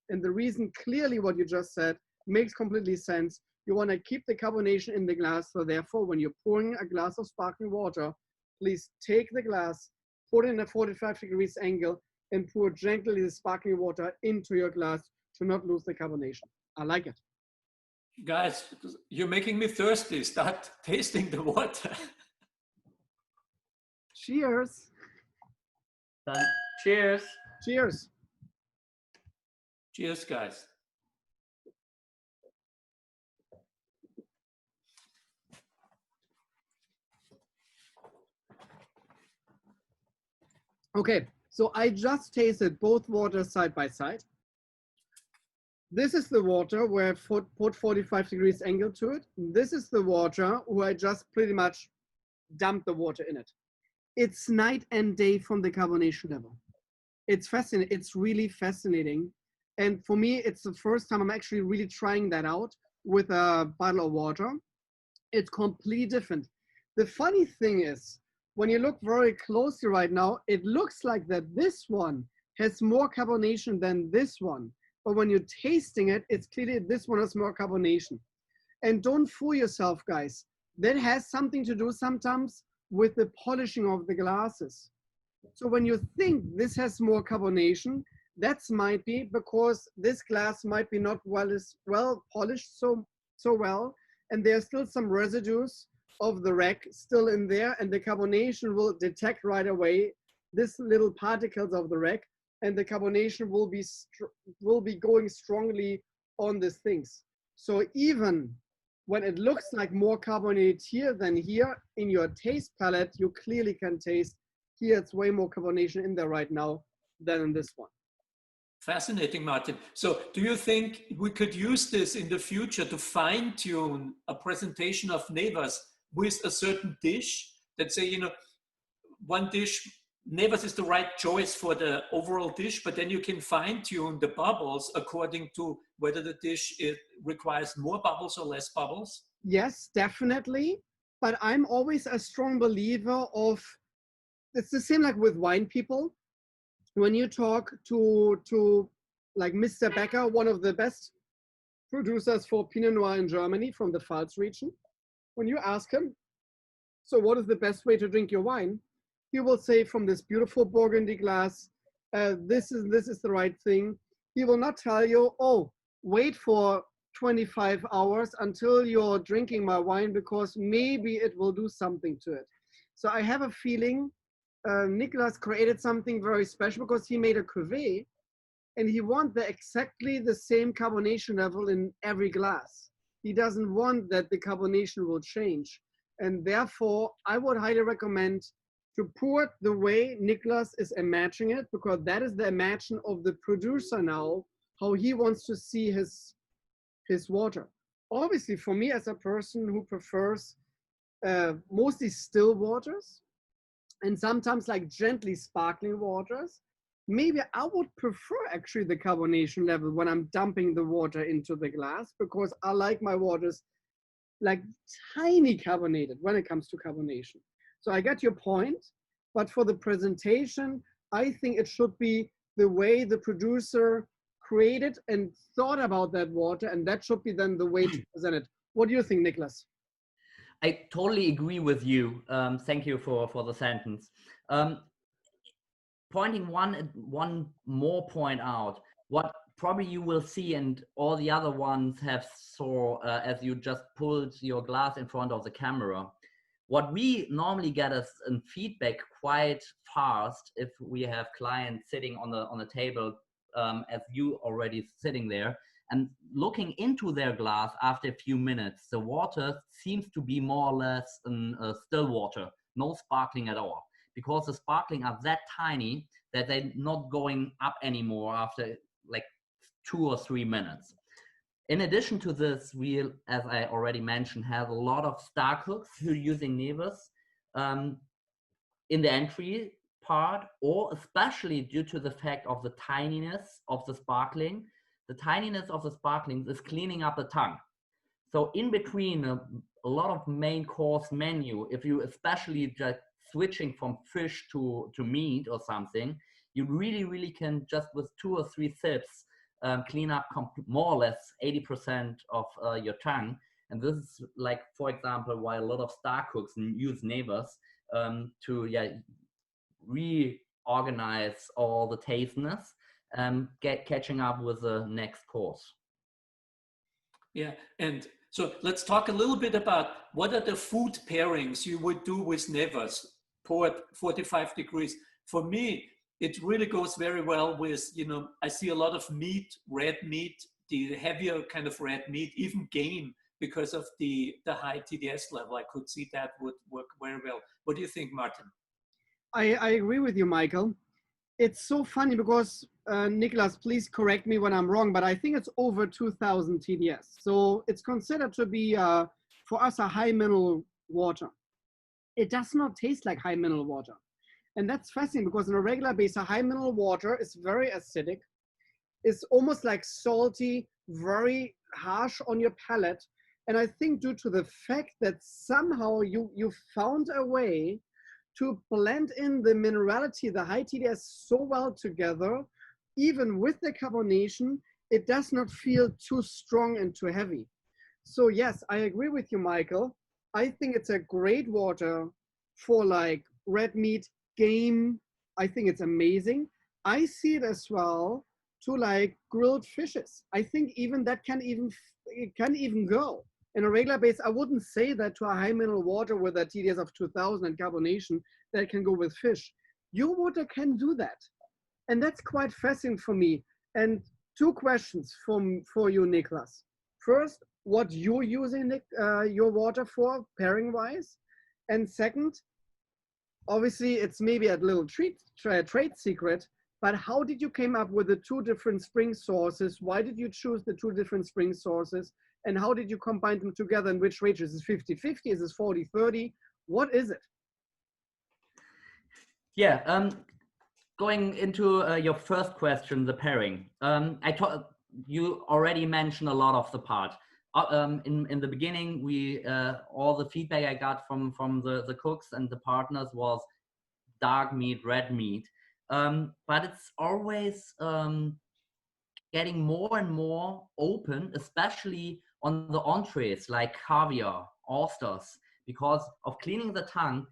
And the reason, clearly what you just said, makes completely sense. You want to keep the carbonation in the glass. So therefore, when you're pouring a glass of sparkling water, please take the glass, put it in a 45 degrees angle, and pour gently the sparkling water into your glass to not lose the carbonation. I like it. Guys, you're making me thirsty. Start tasting the water. Cheers. Cheers. Cheers. Cheers, guys. Okay, so I just tasted both waters side by side. This is the water where I put 45 degrees angle to it. This is the water where I just pretty much dumped the water in it. It's night and day from the carbonation level. It's fascinating. It's really fascinating. And for me, it's the first time I'm actually really trying that out with a bottle of water. It's completely different. The funny thing is, when you look very closely right now, it looks like that this one has more carbonation than this one. But when you're tasting it, it's clearly this one has more carbonation. And don't fool yourself, guys. That has something to do sometimes with the polishing of the glasses. So when you think this has more carbonation, that might be because this glass might be not well polished so well, and there's still some residues of the rack still in there, and the carbonation will detect right away this little particles of the rack, and the carbonation will be going strongly on these things. So even when it looks like more carbonated here than here, in your taste palette, you clearly can taste here it's way more carbonation in there right now than in this one. Fascinating, Martin. So do you think we could use this in the future to fine-tune a presentation of Nevas with a certain dish? That say, one dish, Nevas is the right choice for the overall dish, but then you can fine-tune the bubbles according to whether the dish requires more bubbles or less bubbles? Yes, definitely. But I'm always a strong believer of, it's the same like with wine people. When you talk to like Mr. Becker, one of the best producers for Pinot Noir in Germany from the Pfalz region, when you ask him, so what is the best way to drink your wine? He will say from this beautiful Burgundy glass, this is the right thing. He will not tell you, oh, wait for 25 hours until you're drinking my wine because maybe it will do something to it. So I have a feeling Nicholas created something very special because he made a cuvée and he wants exactly the same carbonation level in every glass. He doesn't want that the carbonation will change. And therefore, I would highly recommend to pour it the way Nicholas is imagining it, because that is the imagine of the producer now, how he wants to see his water. Obviously, for me as a person who prefers mostly still waters, and sometimes like gently sparkling waters, maybe I would prefer actually the carbonation level when I'm dumping the water into the glass, because I like my waters like tiny carbonated when it comes to carbonation. So I get your point, but for the presentation, I think it should be the way the producer created and thought about that water, and that should be then the way to present it. What do you think, Nicholas? I totally agree with you. Thank you for the sentence. Pointing one more point out, what probably you will see, and all the other ones have saw as you just pulled your glass in front of the camera. What we normally get as feedback quite fast if we have clients sitting on the table, as you already sitting there, and looking into their glass after a few minutes, the water seems to be more or less still water, no sparkling at all, because the sparkling are that tiny that they're not going up anymore after like 2 or 3 minutes. In addition to this, we, as I already mentioned, have a lot of star cooks who are using Nevas in the entry part, or especially due to the fact of the tininess of the sparkling. The tininess of the sparklings is cleaning up the tongue. So in between a lot of main course menu, if you especially just switching from fish to meat or something, you really can just with 2 or 3 sips clean up more or less 80% of your tongue. And this is like, for example, why a lot of star cooks use Nevas to reorganize all the tastiness, catching up with the next course. Yeah, and so let's talk a little bit about what are the food pairings you would do with Nevas, poured 45 degrees. For me, it really goes very well with, I see a lot of meat, red meat, the heavier kind of red meat, even game, because of the high TDS level. I could see that would work very well. What do you think, Martin? I agree with you, Michael. It's so funny because, Nicholas, please correct me when I'm wrong, but I think it's over 2000 TDS. So it's considered to be, for us, a high mineral water. It does not taste like high mineral water. And that's fascinating because on a regular basis, a high mineral water is very acidic. It's almost like salty, very harsh on your palate. And I think due to the fact that somehow you found a way to blend in the minerality, the high TDS so well together, even with the carbonation, it does not feel too strong and too heavy. So yes, I agree with you, Michael. I think it's a great water for like red meat, game. I think it's amazing. I see it as well to like grilled fishes. I think even that can even go. In a regular base, I wouldn't say that to a high mineral water with a TDS of 2000 and carbonation that can go with fish. Your water can do that. And that's quite fascinating for me. And 2 questions for you, Nicholas. First, what you're using your water for, pairing-wise. And second, obviously, it's maybe a little trade secret, but how did you came up with the two different spring sources? Why did you choose the two different spring sources? And how did you combine them together? In which ratio? Is it 50-50? Is it 40-30? What is it? Yeah, going into your first question, the pairing. You already mentioned a lot of the part. In the beginning, all the feedback I got from the cooks and the partners was dark meat, red meat. But it's always getting more and more open, especially on the entrees like caviar, oysters, because of cleaning the tongue.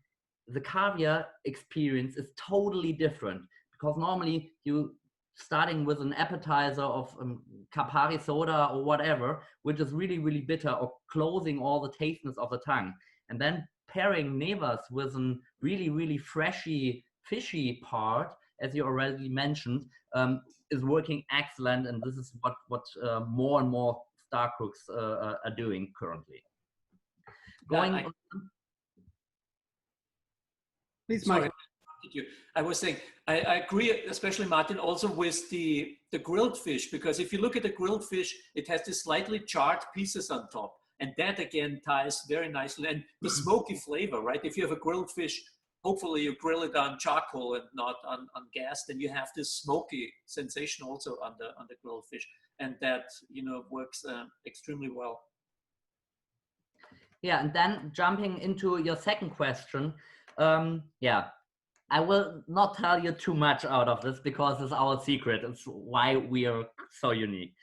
The caviar experience is totally different, because normally you starting with an appetizer of Campari soda or whatever, which is really, really bitter, or closing all the tasteness of the tongue. And then pairing Nevas with a really, really freshy, fishy part, as you already mentioned, is working excellent. And this is what more and more star cooks are doing currently. Please, Sorry, Michael. I was saying, I agree, especially Martin, also with the grilled fish, because if you look at the grilled fish, it has this slightly charred pieces on top. And that again ties very nicely. And the smoky flavor, right? If you have a grilled fish, hopefully you grill it on charcoal and not on gas, then you have this smoky sensation also on the grilled fish. And that, works extremely well. Yeah, and then jumping into your second question, I will not tell you too much out of this because it's our secret. It's why we are so unique.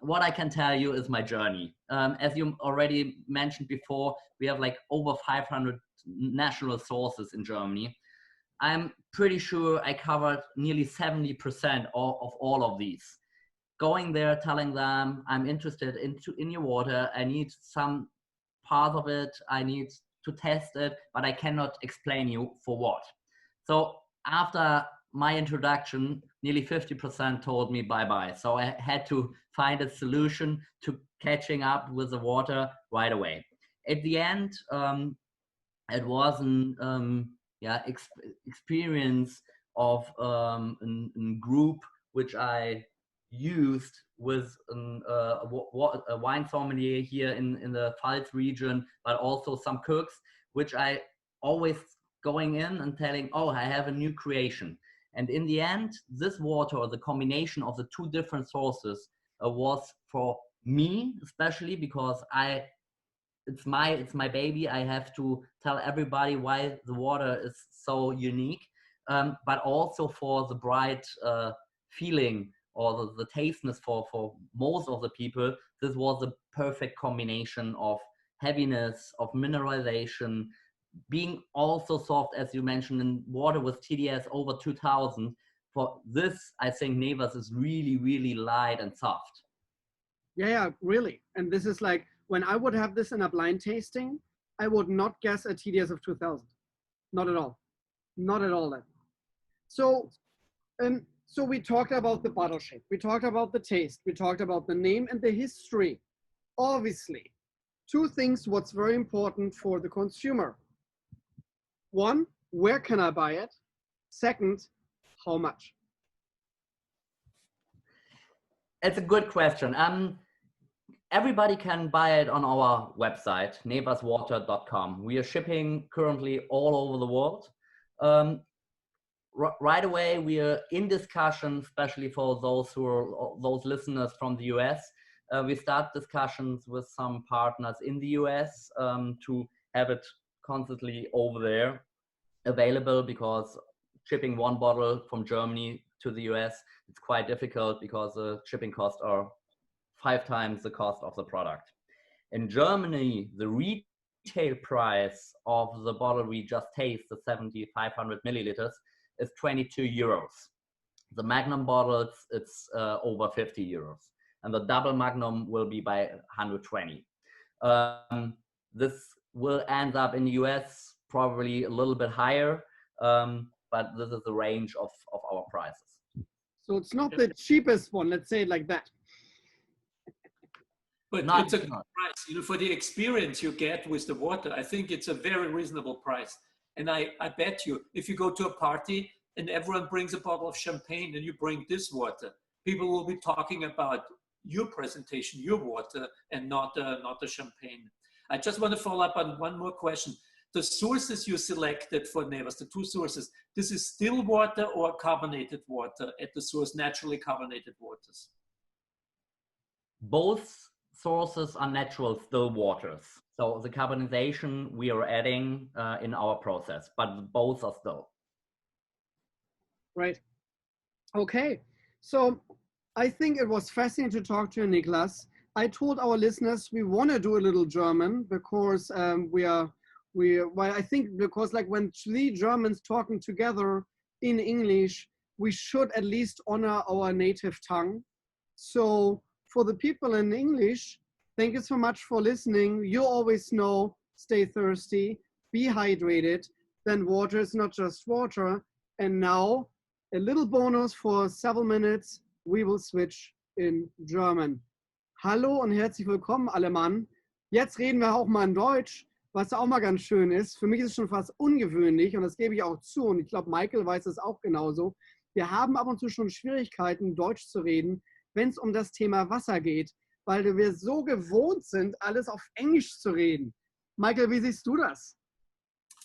What I can tell you is my journey. As you already mentioned before, we have like over 500 national sources in Germany. I'm pretty sure I covered nearly 70% of all of these. Going there, telling them I'm interested in your water, I need some part of it, I need to test it, but I cannot explain you for what. So after my introduction, nearly 50% told me bye-bye. So I had to find a solution to catching up with the water right away. At the end, it was an experience of a group which I used with a wine sommelier here in the Pfalz region, but also some cooks, which I always going in and telling, oh, I have a new creation. And in the end, this water, or the combination of the two different sources, was for me, especially because it's my baby. I have to tell everybody why the water is so unique, but also for the bright feeling or the tasteness for most of the people. This was a perfect combination of heaviness, of mineralization, being also soft, as you mentioned, in water with TDS over 2000. For this, I think Nevas is really, really light and soft. Yeah, really. And this is like, when I would have this in a blind tasting, I would not guess a TDS of 2000. Not at all. Not at all. So we talked about the bottle shape. We talked about the taste. We talked about the name and the history. Obviously, two things what's very important for the consumer. One, where can I buy it? Second, how much? It's a good question. Everybody can buy it on our website, nevaswater.com. We are shipping currently all over the world. Right away, we are in discussion, especially for those listeners from the US. We start discussions with some partners in the US to have it constantly over there available, because shipping one bottle from Germany to the US, it's quite difficult because the shipping costs are 5 times the cost of the product. In Germany, the retail price of the bottle we just tasted, the 7,500 milliliters, is 22 euros. The Magnum bottles, it's over 50 euros. And the double Magnum will be by 120. This will end up in the US probably a little bit higher, but this is the range of our prices. So it's not the cheapest one, let's say it like that. But it's a good price, for the experience you get with the water. I think it's a very reasonable price. And I bet you, if you go to a party, and everyone brings a bottle of champagne and you bring this water, people will be talking about your presentation, your water, and not the champagne. I just want to follow up on one more question. The sources you selected for Nevas, the two sources, this is still water or carbonated water at the source, naturally carbonated waters? Both sources are natural still waters. So the carbonization we are adding in our process, but both are still. Right. Okay. So I think it was fascinating to talk to you, Nicholas. I told our listeners we want to do a little German because I think because like when three Germans talking together in English, we should at least honor our native tongue. So for the people in English, thank you so much for listening. You always know, stay thirsty, be hydrated, then water is not just water. And now a little bonus for several minutes, we will switch in German. Hallo und herzlich willkommen alle Mann. Jetzt reden wir auch mal in Deutsch, was auch mal ganz schön ist. Für mich ist es schon fast ungewöhnlich und das gebe ich auch zu und ich glaube, Michael weiß es auch genauso. Wir haben ab und zu schon Schwierigkeiten, Deutsch zu reden, wenn es um das Thema Wasser geht, weil wir so gewohnt sind, alles auf Englisch zu reden. Michael, wie siehst du das?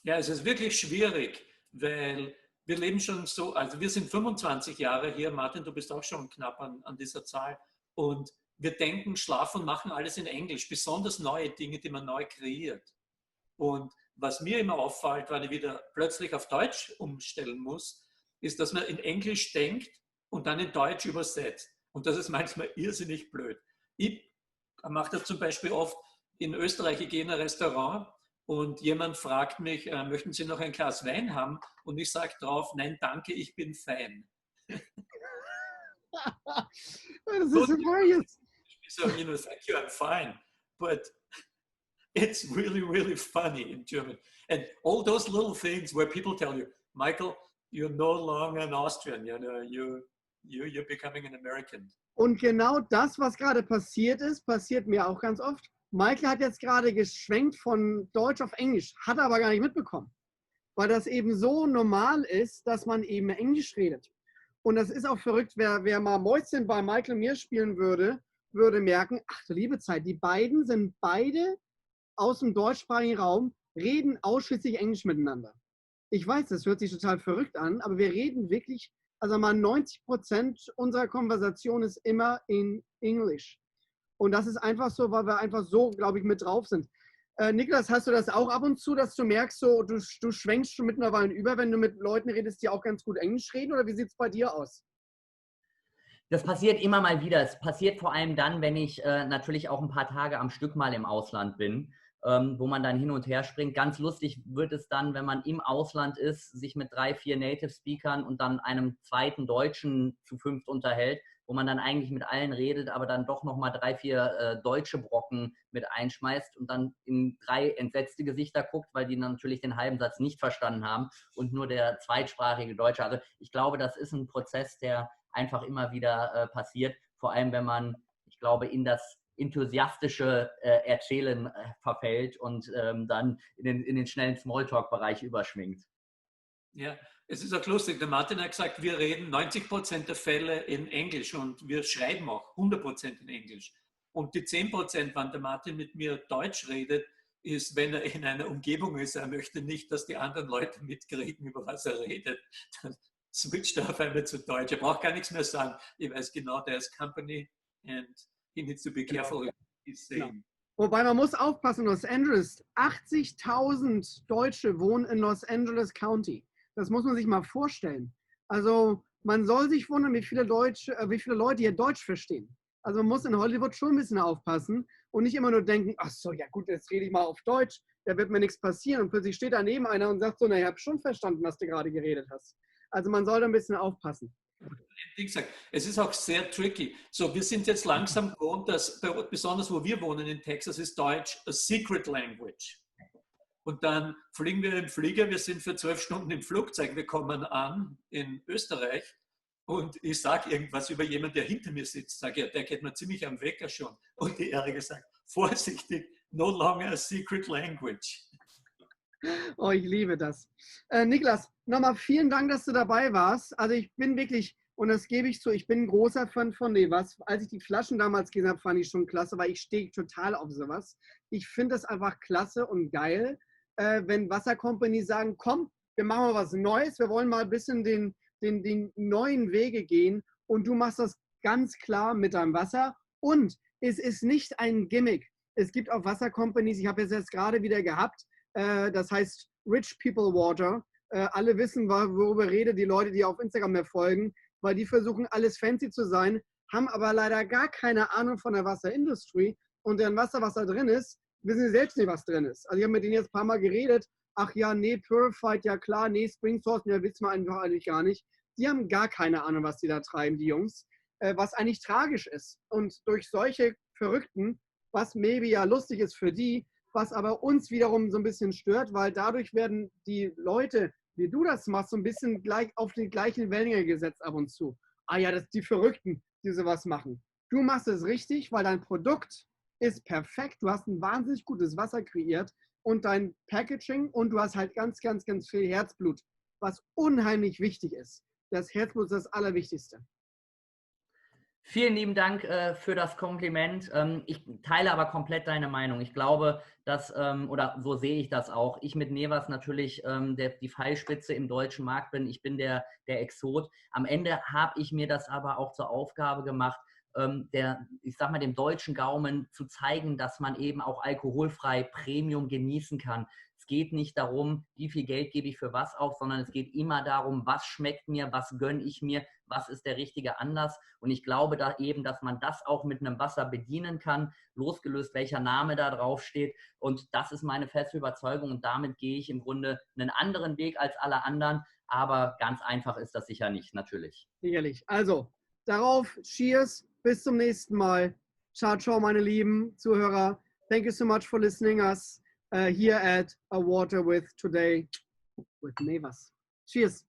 Ja, es ist wirklich schwierig, weil wir leben schon so, also wir sind 25 Jahre hier, Martin, du bist auch schon knapp an dieser Zahl und wir denken, schlafen und machen alles in Englisch, besonders neue Dinge, die man neu kreiert. Und was mir immer auffällt, weil ich wieder plötzlich auf Deutsch umstellen muss, ist, dass man in Englisch denkt und dann in Deutsch übersetzt. Und das ist manchmal irrsinnig blöd. Ich mache das zum Beispiel oft in Österreich, ich gehe in ein Restaurant und jemand fragt mich, möchten Sie noch ein Glas Wein haben? Und ich sage drauf, nein, danke, ich bin Fan. Das ist hilarious. So, you know, thank you, I'm fine. But it's really, really funny in German. And all those little things where people tell you, Michael, you're no longer an Austrian, you know, you're becoming an American. Und genau das, was gerade passiert ist, passiert mir auch ganz oft. Michael hat jetzt gerade geschwenkt von Deutsch auf Englisch, hat er aber gar nicht mitbekommen, weil das eben so normal ist, dass man eben Englisch redet. Und das ist auch verrückt, wer mal Mäuschen bei Michael mir spielen würde merken, ach du liebe Zeit, die beiden sind beide aus dem deutschsprachigen Raum, reden ausschließlich Englisch miteinander. Ich weiß, das hört sich total verrückt an, aber wir reden wirklich, also mal 90% unserer Konversation ist immer in Englisch. Und das ist einfach so, weil wir einfach so, glaube ich, mit drauf sind. Niklas, hast du das auch ab und zu, dass du merkst, so, du schwenkst schon mittlerweile über, wenn du mit Leuten redest, die auch ganz gut Englisch reden? Oder wie sieht es bei dir aus? Das passiert immer mal wieder. Es passiert vor allem dann, wenn ich natürlich auch ein paar Tage am Stück mal im Ausland bin, wo man dann hin und her springt. Ganz lustig wird es dann, wenn man im Ausland ist, sich mit 3, 4 Native Speakern und dann einem zweiten Deutschen zu 5 unterhält, wo man dann eigentlich mit allen redet, aber dann doch nochmal 3, 4 deutsche Brocken mit einschmeißt und dann in 3 entsetzte Gesichter guckt, weil die natürlich den halben Satz nicht verstanden haben und nur der zweitsprachige Deutsche. Also ich glaube, das ist ein Prozess, der einfach immer wieder passiert, vor allem wenn man, ich glaube, in das enthusiastische Erzählen verfällt und dann in den schnellen Smalltalk-Bereich überschwingt. Ja, es ist auch lustig, der Martin hat gesagt, wir reden 90% der Fälle in Englisch und wir schreiben auch 100% in Englisch. Und die 10%, wann der Martin mit mir Deutsch redet, ist, wenn er in einer Umgebung ist, er möchte nicht, dass die anderen Leute mitkriegen, über was er redet, dann switcht er auf einmal zu Deutsch. Er braucht gar nichts mehr sagen. Ich weiß genau, der ist Company and he needs to be careful what he's saying. Genau. Wobei man muss aufpassen, Los Angeles, 80.000 Deutsche wohnen in Los Angeles County. Das muss man sich mal vorstellen. Also man soll sich wundern, wie viele Leute hier Deutsch verstehen. Also man muss in Hollywood schon ein bisschen aufpassen und nicht immer nur denken, ach so, ja gut, jetzt rede ich mal auf Deutsch, da wird mir nichts passieren. Und plötzlich steht daneben einer und sagt so, na, ich habe schon verstanden, was du gerade geredet hast. Also man soll da ein bisschen aufpassen. Wie gesagt, es ist auch sehr tricky. So, wir sind jetzt langsam gewohnt, dass besonders wo wir wohnen in Texas ist Deutsch a secret language. Und dann fliegen wir im Flieger, wir sind für 12 Stunden im Flugzeug, wir kommen an in Österreich und ich sage irgendwas über jemanden, der hinter mir sitzt. Sage, ja, der geht mir ziemlich am Wecker schon. Und die Erige sagt, vorsichtig, no longer a secret language. Oh, ich liebe das. Niklas, nochmal vielen Dank, dass du dabei warst. Also ich bin wirklich, und das gebe ich zu, ich bin ein großer Fan von Nevas. Als ich die Flaschen damals gesehen habe, fand ich schon klasse, weil ich stehe total auf sowas. Ich finde das einfach klasse und geil, wenn Wassercompany sagen, komm, wir machen mal was Neues, wir wollen mal ein bisschen den neuen Wege gehen und du machst das ganz klar mit deinem Wasser. Und es ist nicht ein Gimmick. Es gibt auch Wassercompanies, ich habe es jetzt gerade wieder gehabt, das heißt Rich People Water. Alle wissen, worüber rede, die Leute, die auf Instagram mir folgen, weil die versuchen, alles fancy zu sein, haben aber leider gar keine Ahnung von der Wasserindustrie und deren Wasser, was da drin ist, wissen sie selbst nicht, was drin ist. Also ich habe mit denen jetzt ein paar Mal geredet, ach ja, nee, Purified, ja klar, nee, Spring Source, ja, wissen wir einfach eigentlich gar nicht. Die haben gar keine Ahnung, was die da treiben, die Jungs, was eigentlich tragisch ist. Und durch solche Verrückten, was maybe ja lustig ist für die, was aber uns wiederum so ein bisschen stört, weil dadurch werden die Leute, wie du das machst, so ein bisschen gleich auf die gleichen Wellenlänge gesetzt ab und zu. Ah ja, das sind die Verrückten, die sowas machen. Du machst es richtig, weil dein Produkt ist perfekt. Du hast ein wahnsinnig gutes Wasser kreiert und dein Packaging und du hast halt ganz, ganz, ganz viel Herzblut, was unheimlich wichtig ist. Das Herzblut ist das Allerwichtigste. Vielen lieben Dank für das Kompliment. Ich teile aber komplett deine Meinung. Ich glaube, dass, oder so sehe ich das auch, ich mit Nevas natürlich die Pfeilspitze im deutschen Markt bin. Ich bin der Exot. Am Ende habe ich mir das aber auch zur Aufgabe gemacht, ich sag mal, dem deutschen Gaumen zu zeigen, dass man eben auch alkoholfrei Premium genießen kann. Es geht nicht darum, wie viel Geld gebe ich für was auf, sondern es geht immer darum, was schmeckt mir, was gönne ich mir, was ist der richtige Anlass. Und ich glaube da eben, dass man das auch mit einem Wasser bedienen kann, losgelöst welcher Name da drauf steht. Und das ist meine feste Überzeugung. Und damit gehe ich im Grunde einen anderen Weg als alle anderen. Aber ganz einfach ist das sicher nicht, natürlich. Sicherlich. Also, darauf, cheers, bis zum nächsten Mal. Ciao, ciao, meine lieben Zuhörer. Thank you so much for listening us here at A Water with today with Nevas. Cheers.